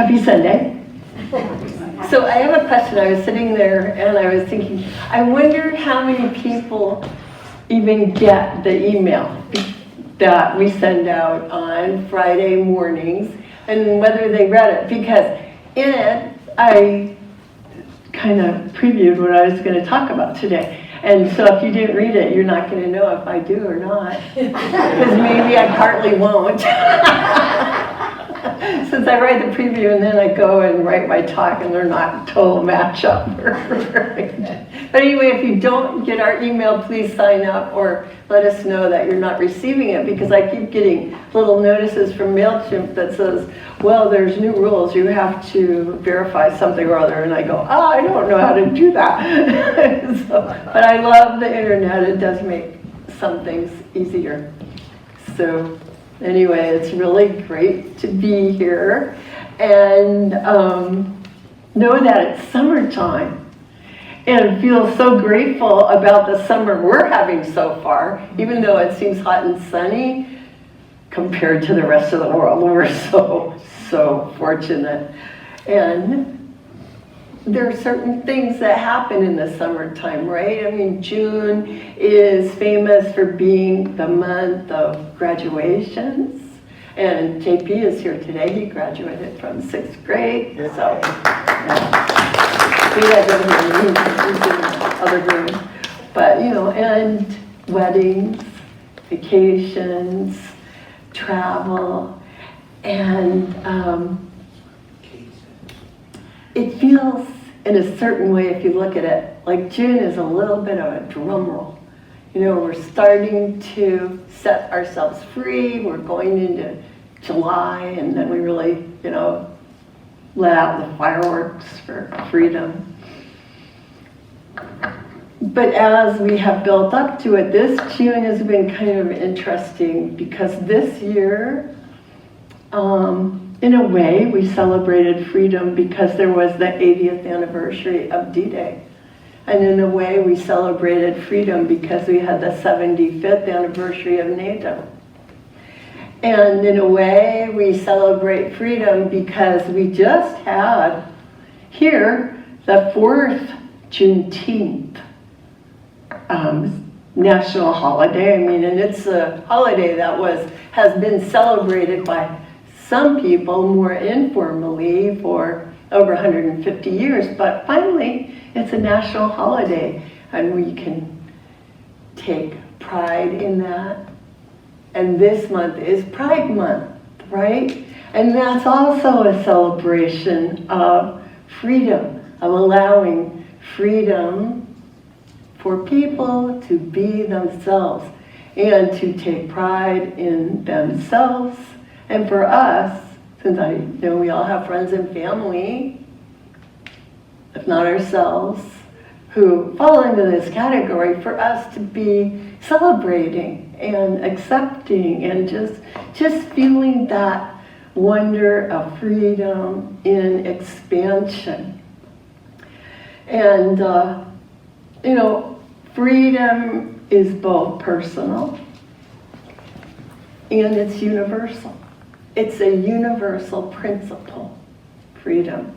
Happy Sunday. So I have a question. I was sitting there and I was thinking, I wonder how many people even get the email that we send out on Friday mornings and whether they read it. Because in it, I kind of previewed what I was going to talk about today. And so if you didn't read it, you're not going to know if I do or not. Because maybe I partly won't. Since I write the preview and then I go and write my talk and they're not total match up. But anyway, if you don't get our email, please sign up or let us know that you're not receiving it, because I keep getting little notices from MailChimp that says, well, there's new rules, you have to verify something or other, and I go, oh, I don't know how to do that. But I love the internet, it does make some things easier. So anyway, it's really great to be here and know that it's summertime and feel so grateful about the summer we're having so far, even though it seems hot and sunny compared to the rest of the world. We're so fortunate. And there are certain things that happen in the summertime, right? I mean, June is famous for being the month of graduations. And JP is here today. He graduated from 6th grade. So, he had in the other room. But, you know, and weddings, vacations, travel, and it feels in a certain way, if you look at it, like June is a little bit of a drum roll. You know, we're starting to set ourselves free. We're going into July, and then we really, you know, let out the fireworks for freedom. But as we have built up to it, this June has been kind of interesting because this year, in a way, we celebrated freedom because there was the 80th anniversary of D-Day. And in a way, we celebrated freedom because we had the 75th anniversary of NATO. And in a way, we celebrate freedom because we just had here the 4th Juneteenth national holiday. I mean, and it's a holiday that has been celebrated by some people more informally for over 150 years, but finally it's a national holiday and we can take pride in that. And this month is Pride Month, right? And that's also a celebration of freedom, of allowing freedom for people to be themselves and to take pride in themselves. And for us, since I know we all have friends and family, if not ourselves, who fall into this category, for us to be celebrating and accepting and just feeling that wonder of freedom in expansion. And, you know, freedom is both personal and it's universal. It's a universal principle, freedom.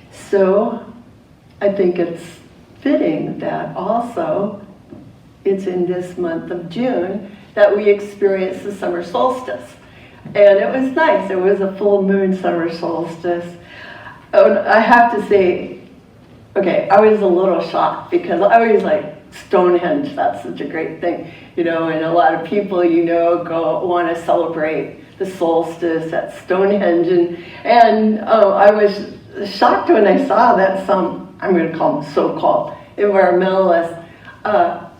So I think it's fitting that also it's in this month of June that we experience the summer solstice. And it was nice. It was a full moon summer solstice. And I have to say, okay, I was a little shocked because I always like Stonehenge, that's such a great thing, you know, and a lot of people, you know, want to celebrate the solstice at Stonehenge. And I was shocked when I saw that some, I'm going to call them so-called environmentalists,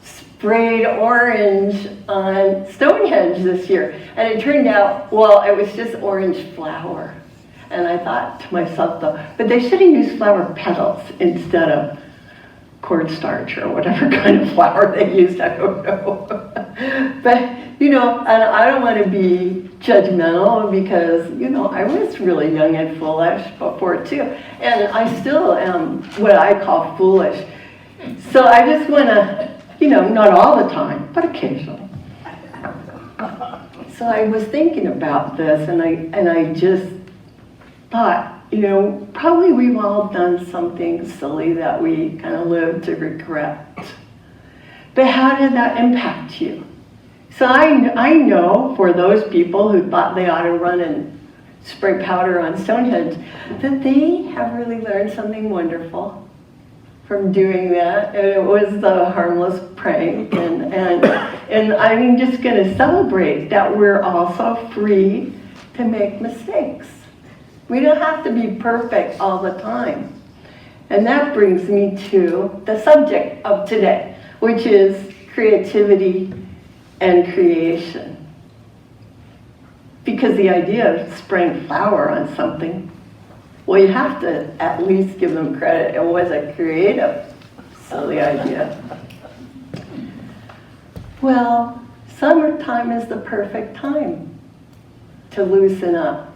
sprayed orange on Stonehenge this year. And it turned out, well, it was just orange flower. And I thought to myself, though, but they should have used flower petals instead of cornstarch or whatever kind of flour they used, I don't know. But, you know, and I don't want to be judgmental because, you know, I was really young and foolish before too. And I still am what I call foolish. So I just want to, you know, not all the time, but occasionally. So I was thinking about this and I just But, probably we've all done something silly that we kind of live to regret. But how did that impact you? So I know for those people who thought they ought to run and spray powder on Stonehenge, that they have really learned something wonderful from doing that. And it was the harmless prank. And I'm just going to celebrate that we're also free to make mistakes. We don't have to be perfect all the time. And that brings me to the subject of today, which is creativity and creation. Because the idea of spraying flour on something, well, you have to at least give them credit. It was a creative, silly idea. Well, summertime is the perfect time to loosen up,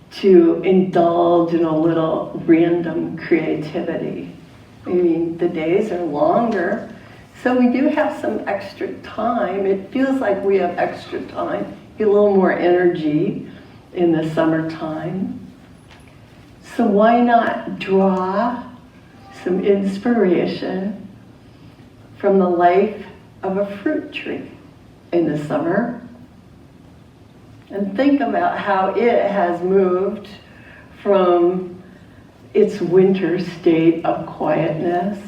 to indulge in a little random creativity. I mean, the days are longer, so we do have some extra time. It feels like we have extra time, get a little more energy in the summertime. So why not draw some inspiration from the life of a fruit tree in the summer and think about how it has moved from its winter state of quietness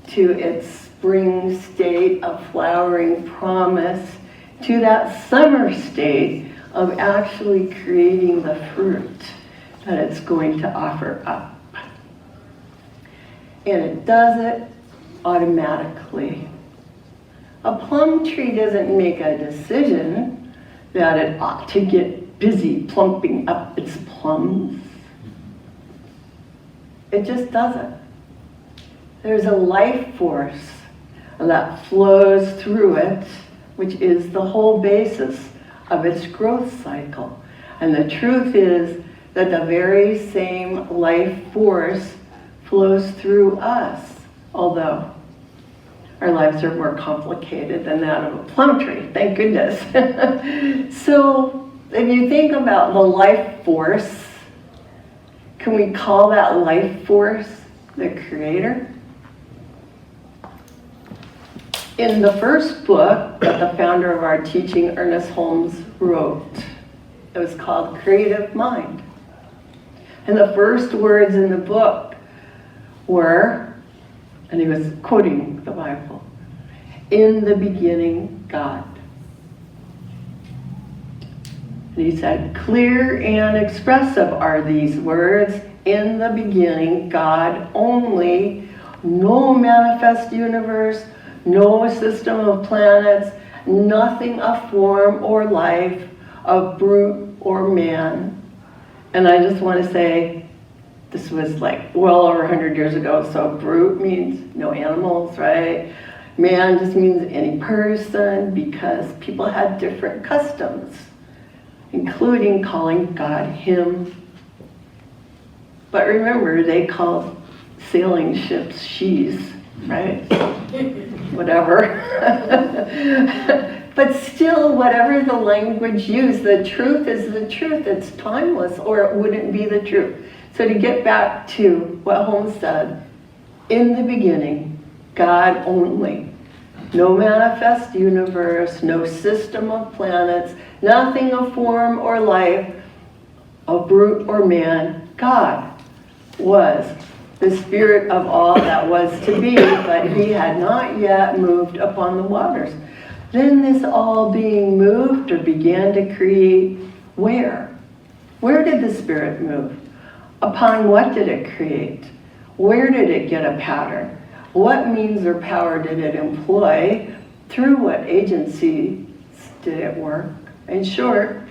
to its spring state of flowering promise to that summer state of actually creating the fruit that it's going to offer up. And it does it automatically. A plum tree doesn't make a decision that it ought to get busy plumping up its plums. It just doesn't. There's a life force that flows through it, which is the whole basis of its growth cycle. And the truth is that the very same life force flows through us, although our lives are more complicated than that of a plum tree, thank goodness. So if you think about the life force, can we call that life force the creator? In the first book that the founder of our teaching, Ernest Holmes, wrote, it was called Creative Mind. And the first words in the book were, and he was quoting the Bible, "In the beginning, God." And he said, clear and expressive are these words, in the beginning, God only, no manifest universe, no system of planets, nothing of form or life, of brute or man. And I just want to say, this was like well over 100 years ago, so brute means no animals, right? Man just means any person, because people had different customs, including calling God him. But remember, they called sailing ships she's, right? Whatever. But still, whatever the language used, the truth is the truth. It's timeless, or it wouldn't be the truth. So to get back to what Holmes said, in the beginning, God only. No manifest universe, no system of planets, nothing of form or life, of brute or man. God was the spirit of all that was to be, but he had not yet moved upon the waters. Then this all being moved or began to create where? Where did the spirit move? Upon what did it create? Where did it get a pattern? What means or power did it employ? Through what agencies did it work? In short,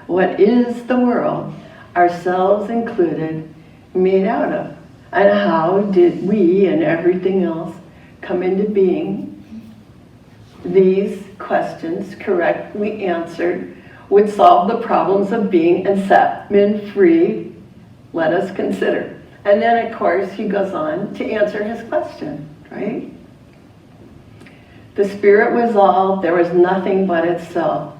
what is the world, ourselves included, made out of? And how did we and everything else come into being? These questions, correctly answered, would solve the problems of being and set men free. Let us consider. And then, of course, he goes on to answer his question, right? The spirit was all, there was nothing but itself.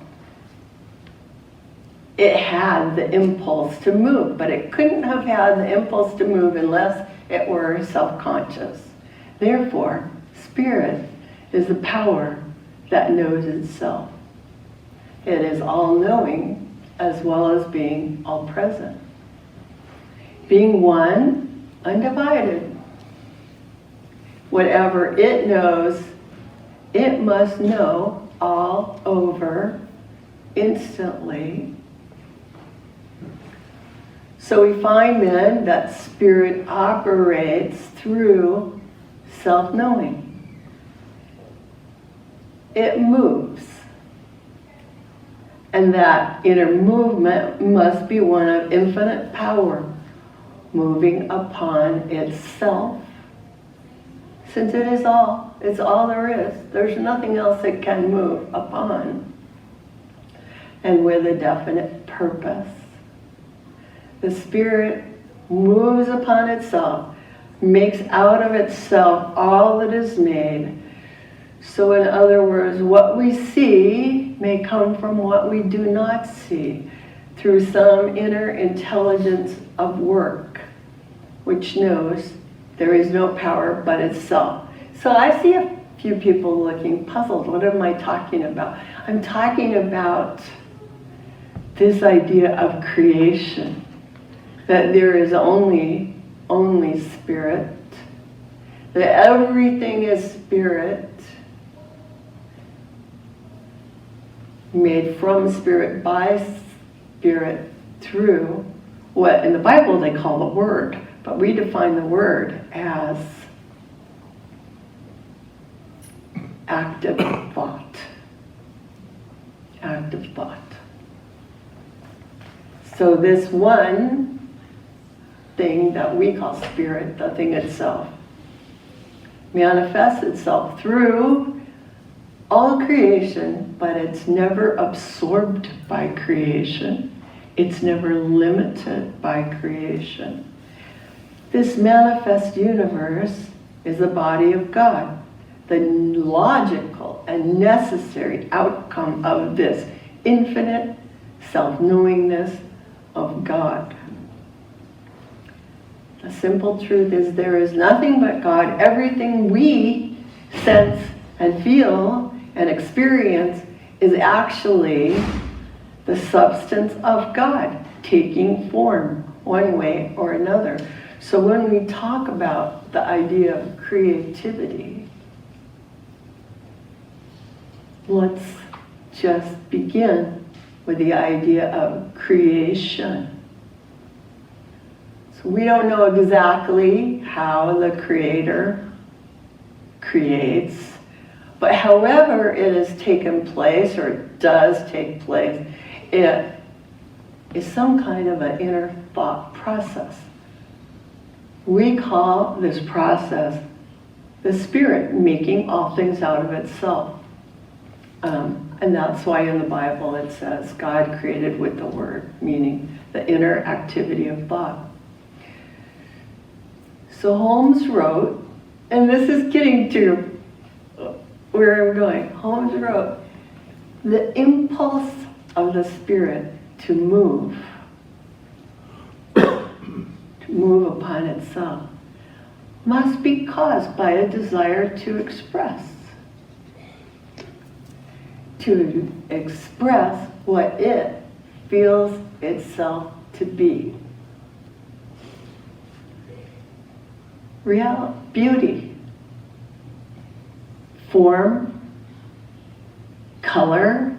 it had the impulse to move, but it couldn't have had the impulse to move unless it were self-conscious. Therefore, spirit is the power that knows itself. It is all-knowing as well as being all-present. Being one, undivided. Whatever it knows, it must know all over instantly. So we find then that spirit operates through self-knowing. It moves. And that inner movement must be one of infinite power, moving upon itself. Since it's all there is. There's nothing else it can move upon. And with a definite purpose. The spirit moves upon itself, makes out of itself all that is made. So in other words, what we see may come from what we do not see through some inner intelligence of work, which knows there is no power but itself. So I see a few people looking puzzled. What am I talking about? I'm talking about this idea of creation, that there is only spirit, that everything is spirit, made from spirit, by spirit, through what in the Bible they call the Word, but we define the Word as active thought. Active thought. So this one thing that we call spirit, the thing itself, manifests itself through all creation, but it's never absorbed by creation. It's never limited by creation. This manifest universe is the body of God, the logical and necessary outcome of this infinite self-knowingness of God. The simple truth is there is nothing but God. Everything we sense and feel and experience is actually the substance of God taking form one way or another. So when we talk about the idea of creativity, let's just begin with the idea of creation. So we don't know exactly how the Creator creates, but however it has taken place or does take place, it is some kind of an inner thought process. We call this process the Spirit making all things out of itself. And that's why in the Bible it says God created with the Word, meaning the inner activity of thought. So Holmes wrote, and this is getting to where I'm going. Holmes wrote, the impulse of the spirit to move upon itself, must be caused by a desire to express what it feels itself to be. Real beauty, form, color,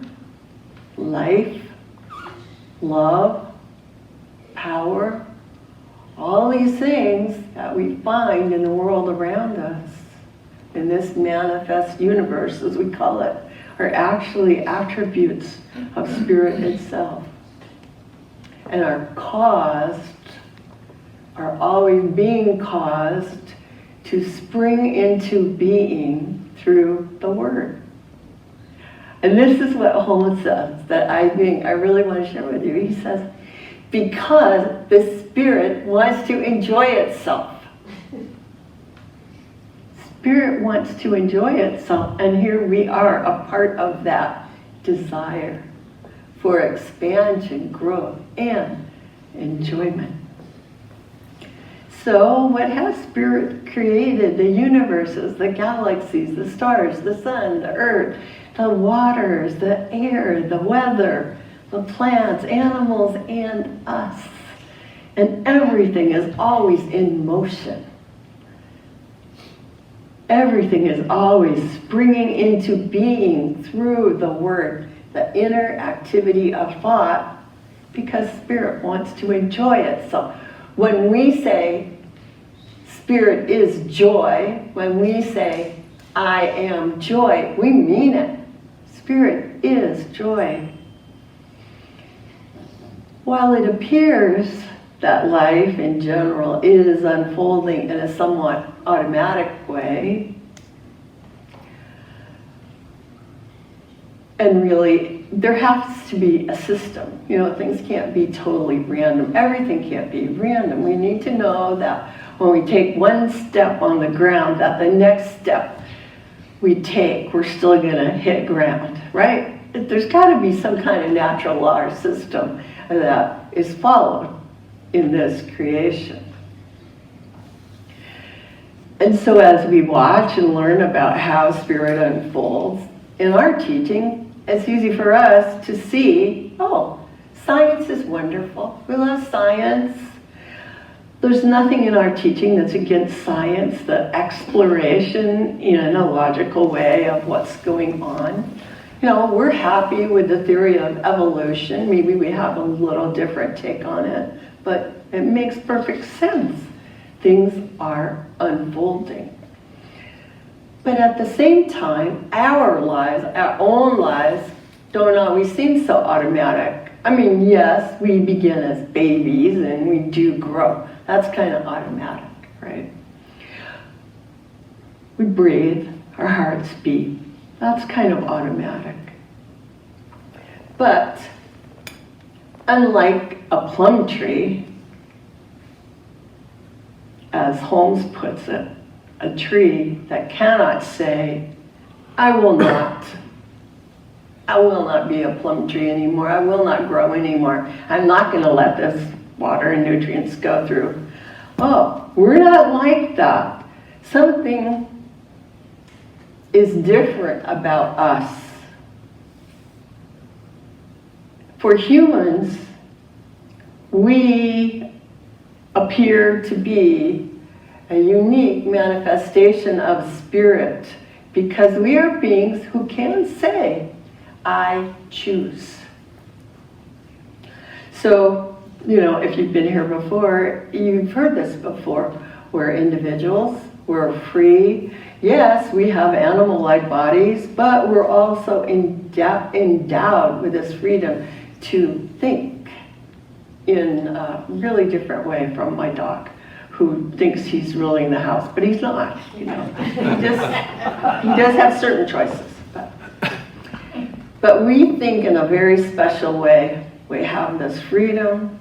life, love, power, all these things that we find in the world around us, in this manifest universe, as we call it, are actually attributes of spirit itself, and are always being caused to spring into being through the Word. And this is what Holmes says, that I think I really want to share with you. He says, because the Spirit wants to enjoy itself. Spirit wants to enjoy itself, and here we are, a part of that desire for expansion, growth, and enjoyment. So what has Spirit created? The universes, the galaxies, the stars, the sun, the earth, the waters, the air, the weather, the plants, animals, and us. And everything is always in motion. Everything is always springing into being through the word, the inner activity of thought, because Spirit wants to enjoy it. So when we say Spirit is joy, when we say I am joy, we mean it. Spirit is joy. While it appears that life in general is unfolding in a somewhat automatic way, and really there has to be a system. You know, things can't be totally random. Everything can't be random. We need to know that when we take one step on the ground, that the next step we take, we're still gonna hit ground, right? There's gotta be some kind of natural law or system that is followed in this creation. And so as we watch and learn about how Spirit unfolds in our teaching, it's easy for us to see, oh, science is wonderful. We love science. There's nothing in our teaching that's against science, the exploration in a logical way of what's going on. You know, we're happy with the theory of evolution. Maybe we have a little different take on it, but it makes perfect sense. Things are unfolding. But at the same time, our lives, our own lives, don't always seem so automatic. I mean, yes, we begin as babies and we do grow. That's kind of automatic, right? We breathe, our hearts beat. That's kind of automatic. But unlike a plum tree, as Holmes puts it, a tree that cannot say, I will not be a plum tree anymore. I will not grow anymore. I'm not going to let this water and nutrients go through. Oh, we're not like that. Something is different about us. For humans, we appear to be a unique manifestation of Spirit because we are beings who can say, I choose. So, you know, if you've been here before, you've heard this before. We're individuals, we're free. Yes, we have animal-like bodies, but we're also endowed with this freedom to think in a really different way from my dog, who thinks he's ruling the house, but he's not, you know. He does have certain choices. But we think in a very special way. We have this freedom,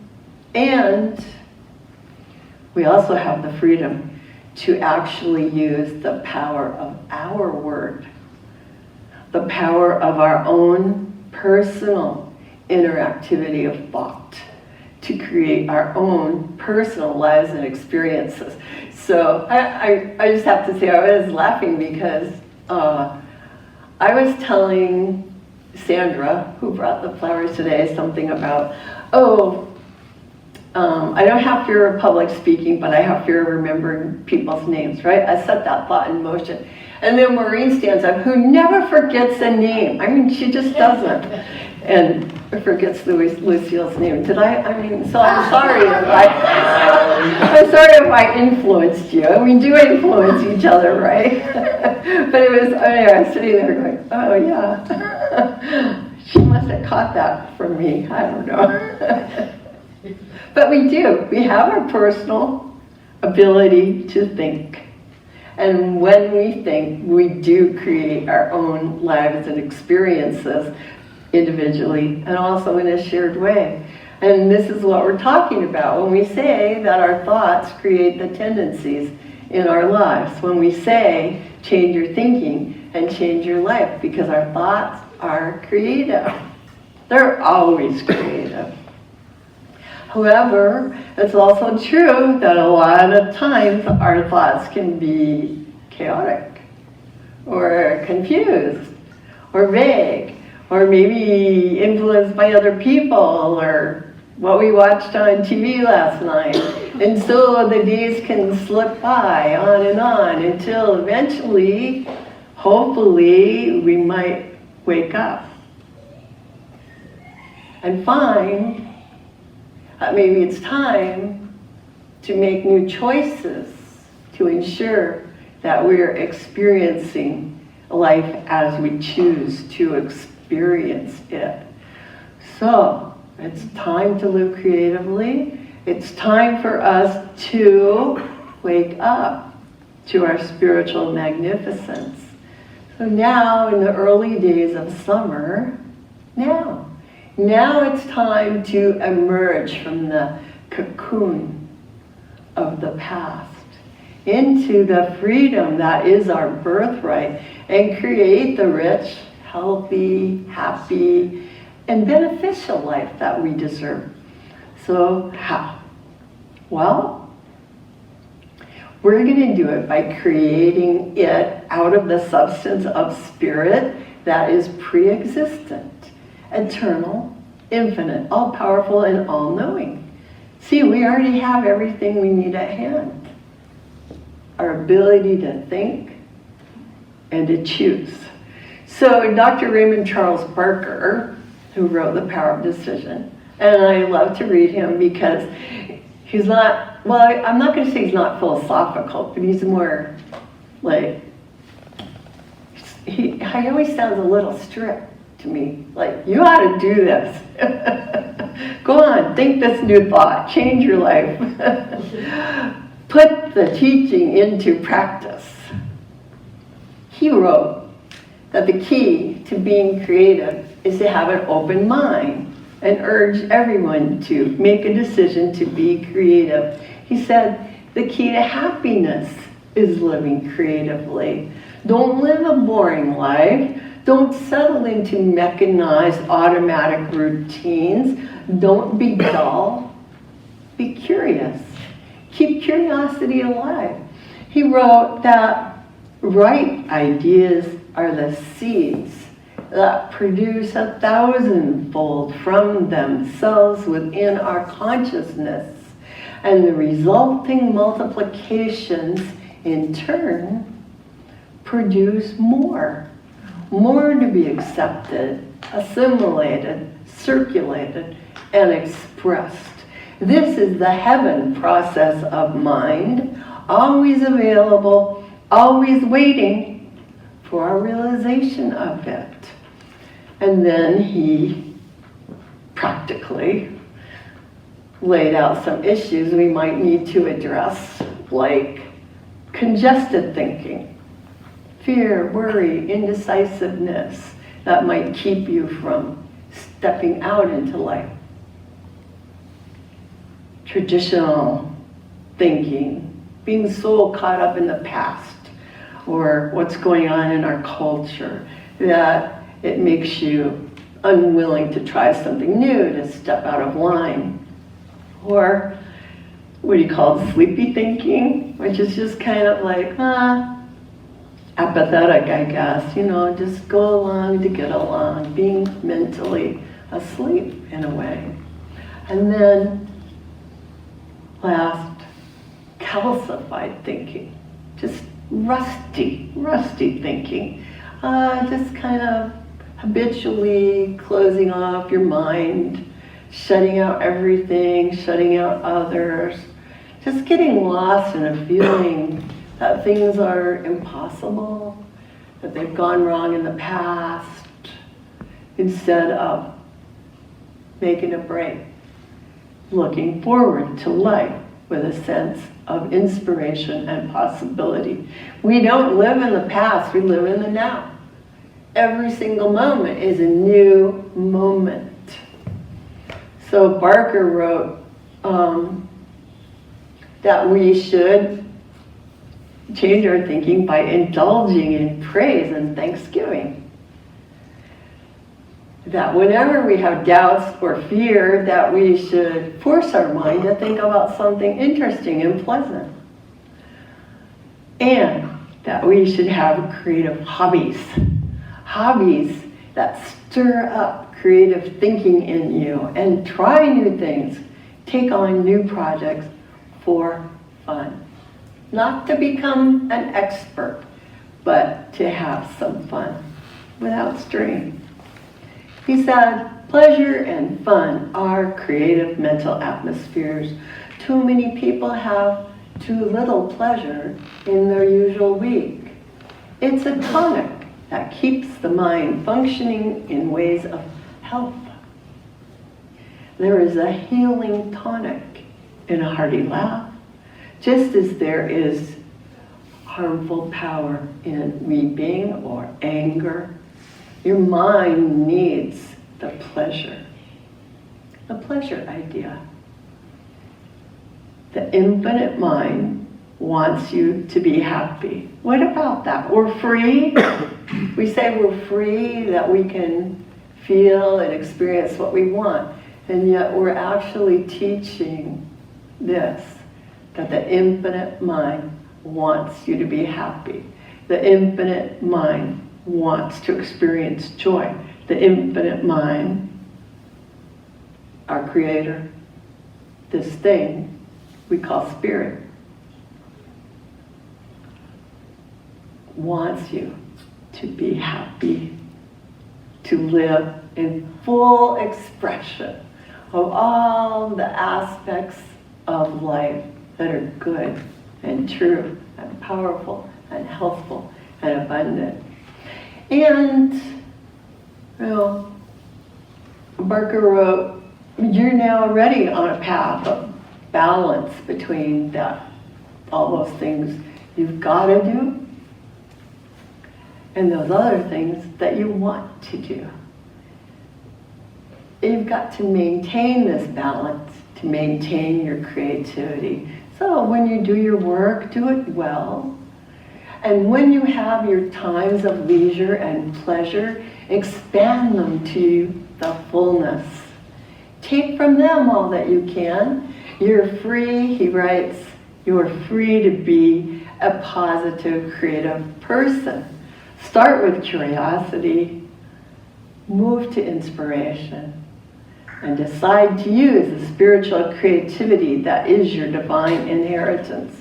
and we also have the freedom to actually use the power of our word, the power of our own personal interactivity of thought, to create our own personal lives and experiences. So I just have to say, I was laughing because I was telling Sandra, who brought the flowers today, something about, I don't have fear of public speaking, but I have fear of remembering people's names, right? I set that thought in motion. And then Maureen stands up, who never forgets a name. I mean, she just doesn't. And forgets Lucille's name. So I'm sorry if I influenced you. We do influence each other, right? But it was, anyway, I was sitting there going, oh yeah. She must have caught that from me, I don't know. But we do. We have our personal ability to think. And when we think, we do create our own lives and experiences individually and also in a shared way. And this is what we're talking about when we say that our thoughts create the tendencies in our lives. When we say, change your thinking and change your life, because our thoughts are creative. They're always creative. However, it's also true that a lot of times our thoughts can be chaotic or confused or vague or maybe influenced by other people or what we watched on TV last night. And so the days can slip by on and on until eventually, hopefully, we might wake up and find that maybe it's time to make new choices to ensure that we're experiencing life as we choose to experience it. So it's time to live creatively. It's time for us to wake up to our spiritual magnificence. So now, in the early days of summer, now it's time to emerge from the cocoon of the past into the freedom that is our birthright and create the rich, healthy, happy, and beneficial life that we deserve. So how? Well, we're going to do it by creating it out of the substance of spirit that is pre-existent, eternal, infinite, all-powerful, and all-knowing. See, we already have everything we need at hand. Our ability to think and to choose. So Dr. Raymond Charles Barker, who wrote The Power of Decision, and I love to read him because he's not, well, I'm not going to say he's not philosophical, but he's more like, he always sounds a little strict to me. Like, you ought to do this. Go on, think this new thought, change your life. Put the teaching into practice. He wrote that the key to being creative is to have an open mind and urge everyone to make a decision to be creative. He said the key to happiness is living creatively. Don't live a boring life. Don't settle into mechanized automatic routines. Don't be dull. Be curious. Keep curiosity alive. He wrote that right ideas are the seeds that produce 1,000-fold from themselves within our consciousness, and the resulting multiplications in turn produce more to be accepted, assimilated, circulated, and expressed. This is the heaven process of mind, always available, always waiting for our realization of it. And then he practically laid out some issues we might need to address, like congested thinking, fear, worry, indecisiveness that might keep you from stepping out into life. Traditional thinking, being so caught up in the past or what's going on in our culture that it makes you unwilling to try something new, to step out of line. Or what do you call it, sleepy thinking, which is just kind of like, apathetic, I guess, just go along to get along, being mentally asleep in a way. And then last, calcified thinking, just rusty thinking, just kind of habitually closing off your mind, shutting out everything, shutting out others, just getting lost in a feeling that things are impossible, that they've gone wrong in the past, instead of making a break, looking forward to life with a sense of inspiration and possibility. We don't live in the past, we live in the now. Every single moment is a new moment. So Barker wrote that we should change our thinking by indulging in praise and thanksgiving. that whenever we have doubts or fear, that we should force our mind to think about something interesting and pleasant. And that we should have creative hobbies. Hobbies that stir up creative thinking in you and try new things. Take on new projects for fun. Not to become an expert, but to have some fun without strain. He said, pleasure and fun are creative mental atmospheres. Too many people have too little pleasure in their usual week. It's a tonic that keeps the mind functioning in ways of health. There is a healing tonic in a hearty laugh, just as there is harmful power in weeping or anger. Your mind needs the pleasure idea. The infinite mind wants you to be happy. What about that? We're free. We say we're free, that we can feel and experience what we want. And yet we're actually teaching this, that the infinite mind wants you to be happy. The infinite mind wants to experience joy. The infinite mind, our creator, this thing we call spirit, wants you to be happy, to live in full expression of all the aspects of life that are good and true and powerful and healthful and abundant. And, Barker wrote, you're now already on a path of balance between all those things you've got to do and those other things that you want to do. You've got to maintain this balance, to maintain your creativity. So when you do your work, do it well. And when you have your times of leisure and pleasure, expand them to the fullness. Take from them all that you can. You're free, he writes, you're free to be a positive, creative person. Start with curiosity, move to inspiration, and decide to use the spiritual creativity that is your divine inheritance.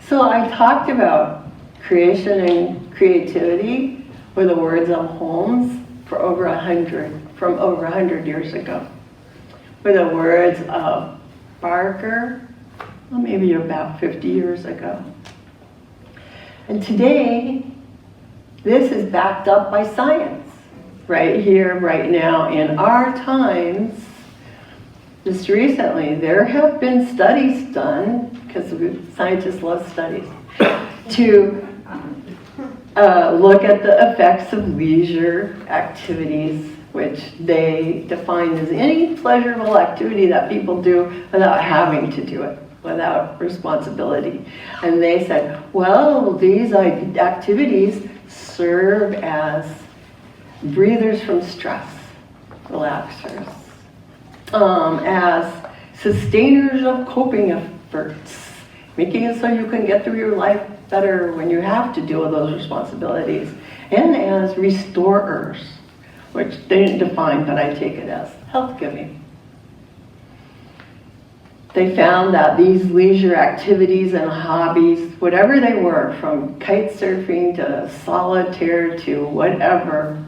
So I talked about creation and creativity were the words of Holmes from over 100 years ago. Were the words of Barker, well, maybe about 50 years ago. And today, this is backed up by science. Right here, right now, in our times, just recently, there have been studies done, because scientists love studies, to look at the effects of leisure activities, which they define as any pleasurable activity that people do without having to do it, without responsibility. And they said, well, these activities serve as breathers from stress, relaxers, as sustainers of coping efforts, making it so you can get through your life better when you have to deal with those responsibilities, and as restorers, which they didn't define, but I take it as health-giving. They found that these leisure activities and hobbies, whatever they were, from kite surfing to solitaire to whatever,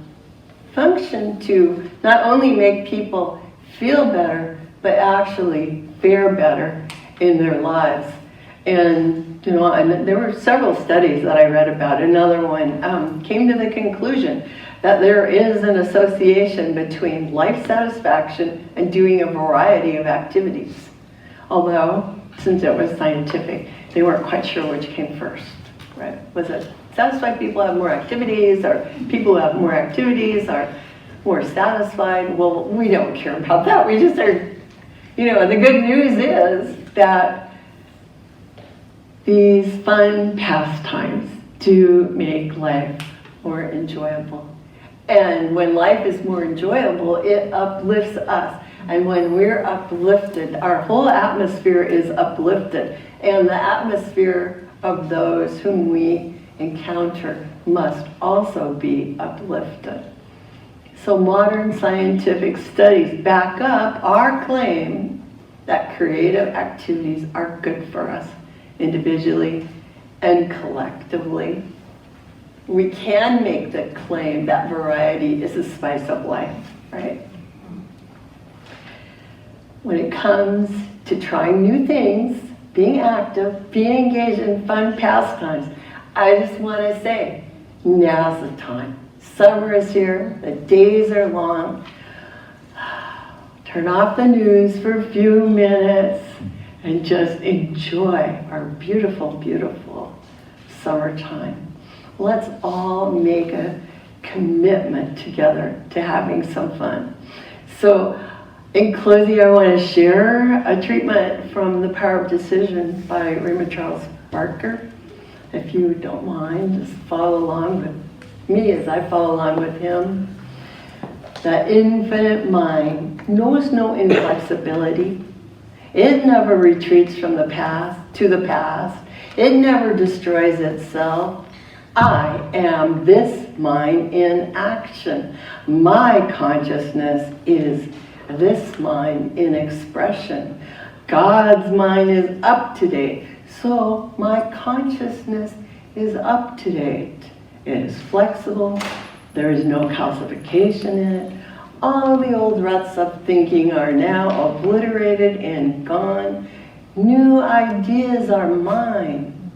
function to not only make people feel better, but actually fare better in their lives. And there were several studies that I read about. Another one came to the conclusion that there is an association between life satisfaction and doing a variety of activities. Although, since it was scientific, they weren't quite sure which came first, right? Was it satisfied people have more activities, or people who have more activities are more satisfied? Well, we don't care about that. We just are, the good news is that these fun pastimes do make life more enjoyable. And when life is more enjoyable, it uplifts us. And when we're uplifted, our whole atmosphere is uplifted. And the atmosphere of those whom we encounter must also be uplifted. So modern scientific studies back up our claim that creative activities are good for us individually and collectively. We can make the claim that variety is the spice of life, right? When it comes to trying new things, being active, being engaged in fun pastimes, I just want to say, now's the time. Summer is here, the days are long. Turn off the news for a few minutes and just enjoy our beautiful, beautiful summertime. Let's all make a commitment together to having some fun. So, in closing, I want to share a treatment from The Power of Decision by Raymond Charles Barker. If you don't mind, just follow along with me as I follow along with him. The infinite mind knows no inflexibility. It never retreats from the past to the past. It never destroys itself. I am this mind in action. My consciousness is this mind in expression. God's mind is up to date, so my consciousness is up to date. It is flexible. There is no calcification in it. All the old ruts of thinking are now obliterated and gone. New ideas are mine.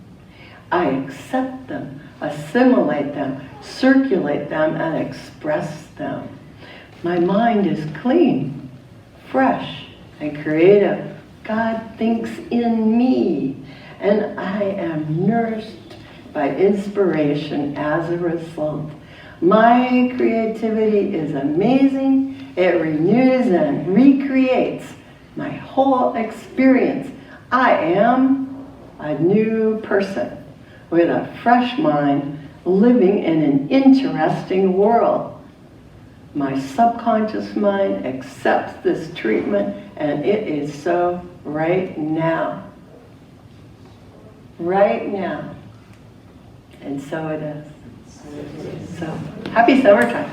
I accept them, assimilate them, circulate them, and express them. My mind is clean, fresh, and creative. God thinks in me, and I am nourished by inspiration as a result. My creativity is amazing. It renews and recreates my whole experience. I am a new person with a fresh mind living in an interesting world. My subconscious mind accepts this treatment, and it is so right now. Right now. And so it is. So, happy summertime.